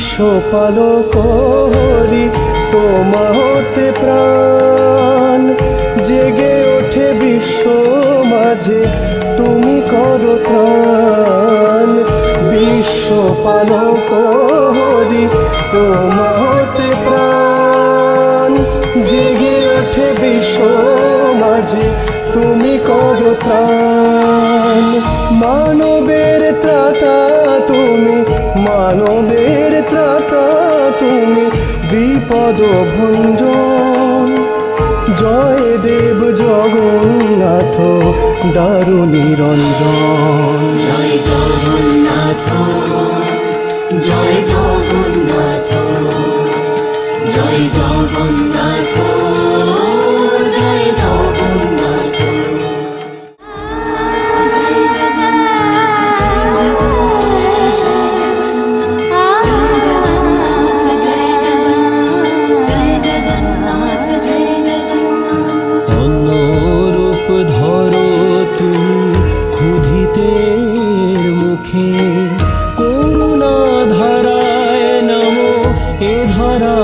বিশ্বপালক হরি তোমাতে প্রাণ, জেগে ওঠে বিশ্ব মাঝে তুমি করো ত্রাণ। বিশ্বপালক হরি তোমাতে প্রাণ, জেগে ওঠে বিশ্ব মাঝে তুমি করো ত্রাণ। মানবের ত্রাতা তুমি, মানবের ত্রাতা তুমি, বিপদ ভঞ্জন। জয় দেব জগন্নাথ দারু নিরঞ্জন। জয় জগন্নাথ, জয় জগন্নাথ, জয় জগন্নাথ, জয় জগন্নাথ। অন্যরূপ ধরো তুমি ক্ষুধিতের মুখে, করুণা ধারায় নমো এ ধরা